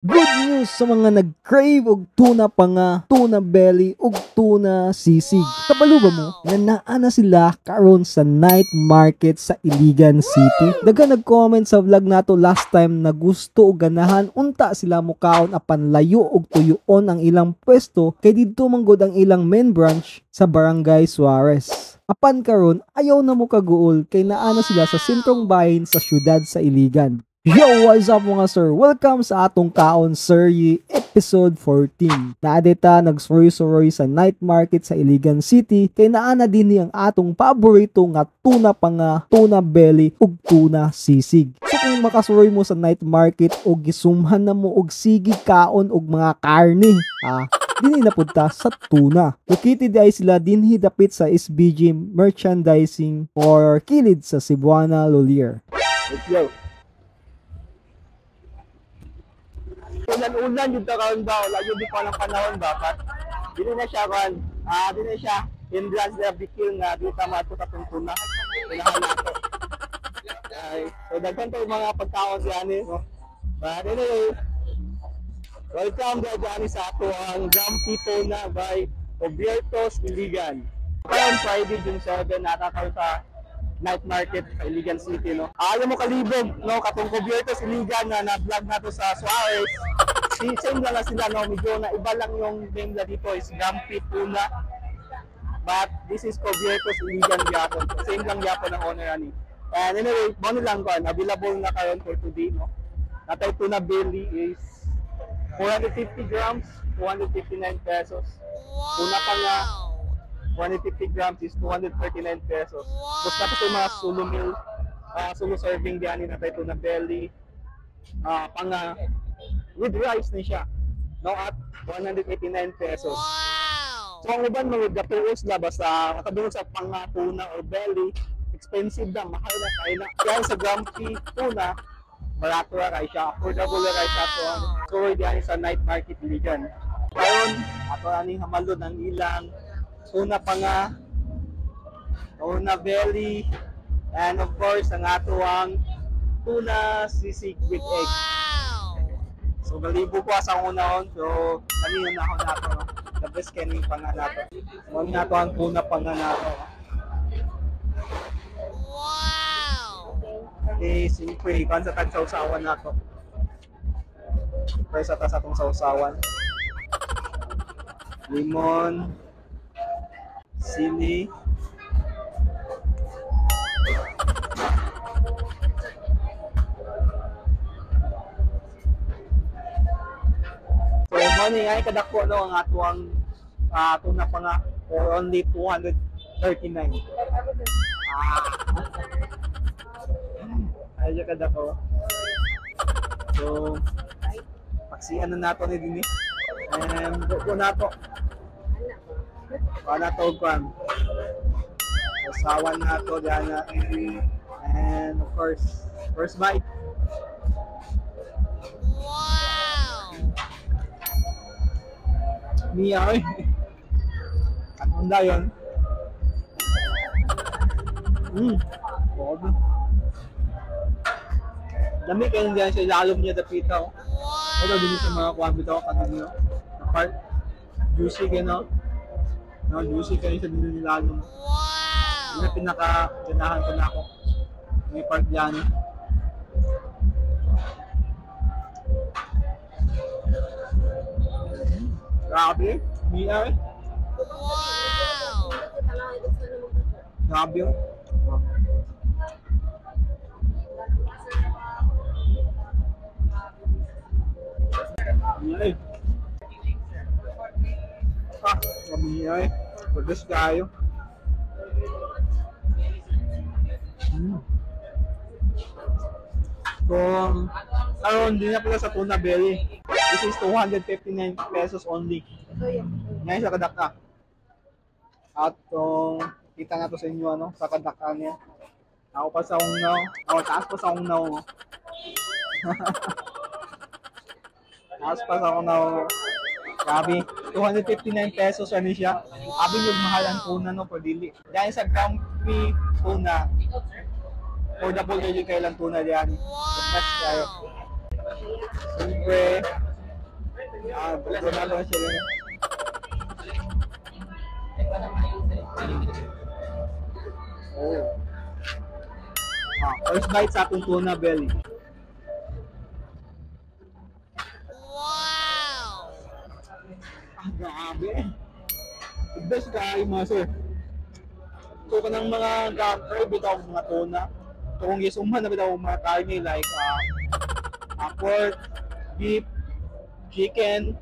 Good news sa mga nag-crave og tuna pa nga, tuna belly ug tuna sisig. Kabalo ba mo nga naa na sila karon sa night market sa Iligan City? Daga nag-comment sa vlog nato last time na gusto og ganahan unta sila mukaon apan layo og tuyoon ang ilang pwesto kay didto manggod ang ilang main branch sa Barangay Suarez. Apan karon ayaw na mo kaguol kay naa na sila sa sentrong bahin sa syudad sa Iligan. Yo, what's up mga sir? Welcome sa atong kaon sir episode 14. Naadita nagsuroy-suroy sa night market sa Iligan City kay naa na din ang atong paborito nga tuna pa nga, tuna belly ug tuna sisig. So kung makasuroy mo sa night market og gisumhan na mo og sige kaon og mga karne, dinhi na punta sa tuna. Located ay sila dinhi dapit sa SBG Merchandising or kilid sa Cebuana Lolier. Let's go. Ulan-ulan yung karon ba, layo di pa lang panahon ba, but dili na siya kan, dili na siya hindrance na bikil nga di tama to katong tuna. Kailangan nato. So daghan to mga pagkaon diyan no. But anyway, welcome diyan sa ato ang Grumpy Tuna by Obiertos Iligan. Karon Friday June 7 natataw sa night market sa Iligan City, no? Ayaw mo kalibog, no? Katong Obiertos Iligan na na-vlog nato sa Suarez. Same lang sila, no? Medyo na iba lang yung name na dito is Grumpy Tuna. But this is Obiertos Iligan Yapon. Same lang Yapon ang owner ani. And anyway, bono lang ko, available na karon for today, no? Natay tuna belly is 450 grams, 259 pesos. Tuna pa nga 150 grams is 239 pesos. Tapos tapos yung mga solo meal, solo serving diyan na tayo na belly, panga with rice na siya. No, at 189 pesos. So ang iban mga gatuos la basta makadungog sa panga tuna or belly, expensive na, mahal na kaya na. Kaya sa Grumpy Tuna, barato ra kay siya, affordable ra kay siya to. So diyan sa night market Iligan. Karon ato ani hamalon ang ilang tuna pa nga, tuna belly, and of course, ang ato ang tuna sisig with egg. So, galibo ko sa unahon. So, kanina na ako nato. No? The best kaning pa nga nato. Huwag nato ang tuna pa nga nato. Okay, siyempre, kan sa tag-sausawan nato. Siyempre, sa atong sausawan. Limon, sili, so money ay kadako no ang atuang tuna pa nga for only 239. Ay kadako. So paksian na nato ni dinhi. Buko nato. Para to kan. Usawan na to dana. And of course, first bite. Wow. Mia oy. Anong dayon? Bob. Dami kayo diyan sa ilalom niya dapita oh. Ito din sa mga kuwan bitaw kanino. Part juicy gano. No, juicy kayo sa nilalom. Wow! Yung pinaka-ganahan ko na ako. May part yan. Grabe. Mia eh. Wow! Grabe yun. Mia eh. Kami ay produce tayo. So, around din na pala sa tuna belly. This is 259 pesos only. Ngayon sa kadaka. At kita nga to sa inyo ano, sa kadaka niya. Ako pa sa unaw. Ako taas pa sa unaw. Taas pa sa unaw. Grabe, 259 pesos ano siya. Abi yung mahal ang tuna no, per dili. Dahil sa Grumpy Tuna, affordable kayo kailang tuna diyan. The best kayo. Siyempre, Wala siya ganyan. Oh. First bite sa atong tuna belly. Wow! Grabe. The best kayo mga sir. So kanang mga gagawin bitaw mga tuna. So kung isuman na bitaw mga karne like pork, beef, chicken.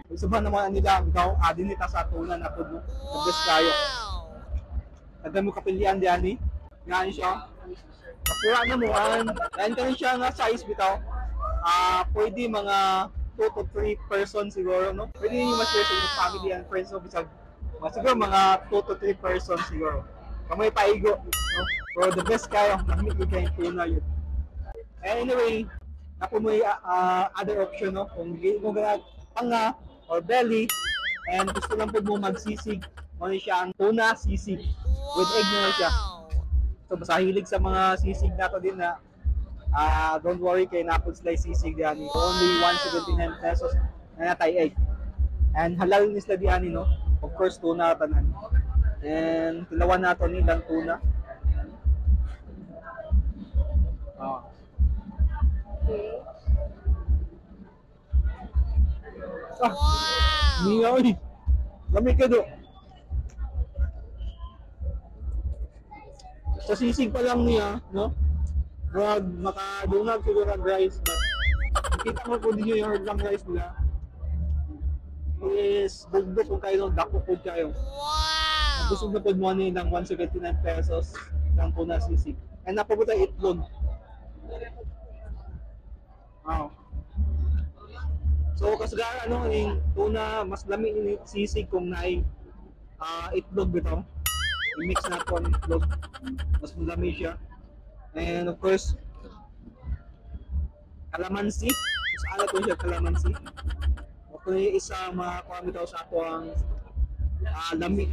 Isuman naman nila bitaw adin nita sa tuna na pud. The best kayo. Kada mo kapilian diyan ni. Ngani siya. Kapura na mo and kanin siya nga size bitaw. Pwede mga 2 to 3 person siguro, no? Pwede niyo ma-share sa inyong family and friends, no? Bisag, siguro mga 2 to 3 person siguro. Kamay paigo, no? Pero the best kayo, namit yung kayo tuna yun. Anyway, napo mo yung other option, no? Kung hindi mo ganag panga or belly, and gusto lang po mo magsisig, ano siya ang tuna sisig. With egg naman siya. So, basta hilig sa mga sisig nato din na don't worry kay napod sila sisig diyan. Only 179 pesos na natay egg. And halal ni sila diyan, no? Of course, tuna tanan. And tilawan nato nilang tuna. Wow! Niya, lamig ka do. Sa sisig pa lang niya, no? Wag makadungag siguro ng rice, but kita mo po din yung lang rice nila is bugdok kung kayo ng dako po kayo. Wow! Busog na po mo ng 179 pesos lang po na sisig. And napapunta itlog. Wow. So kasagaran yung tuna mas lami yung sisig kung naay itlog bitaw. I-mix na po ang itlog. Mas malami siya. And of course, kalamansi. Mas alat po siya kalamansi. Kung yung isa makakuha daw sa ako ang lami.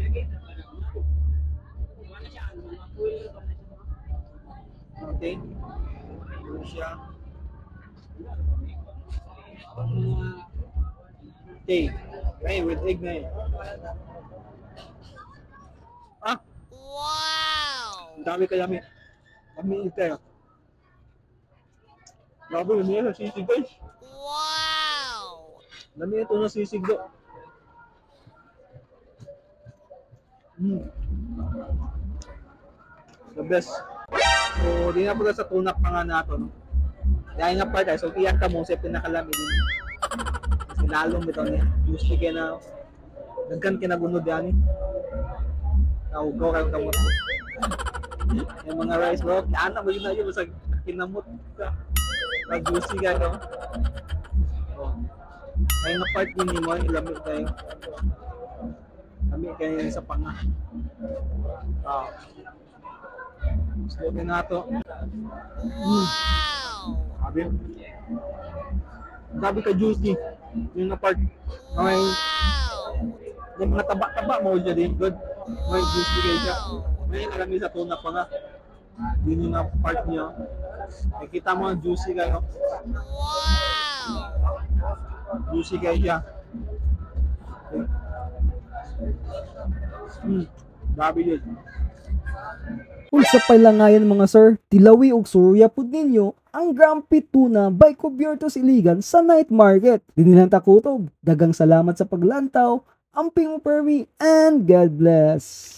Okay. Ito siya. Okay. Okay, with egg na yun. Wow! Ang dami kayami. Kami ito. Grabe, lami na sisig guys. Wow! Lami ito na sisig do. The best. So, di na pala sa tunak pa nga nato. No? Dahil nga pa tayo, so iyan ka mo sa pinakalami din. Kasi lalong ito niya. Juicy ka na. Dagkan kinagunod yan eh. Naugaw kayong kamot mo. Yung mga rice bro, anak mo yun na yun, masag kinamot ka. Mag-juicy ka, no? Oh. Ay na part din mo, ilamit kayo. Lamit kayo sa panga. Slow ka na to. Wow! Sabi ka juicy. Yung na part. Okay. Yung mga taba-taba mo siya din, good. May juicy kayo siya. May karami sa tuna pa nga. Yun yung part niya. Nakita mo ang juicy kayo. Wow! Juicy kayo siya. Grabe yun. Unsa pa langayan mga sir, tilawi og surya pud ninyo ang Grumpy Tuna by Cubiertos Iligan sa night market. Dinilang takutob. Dagang salamat sa paglantaw. Amping permi and God bless.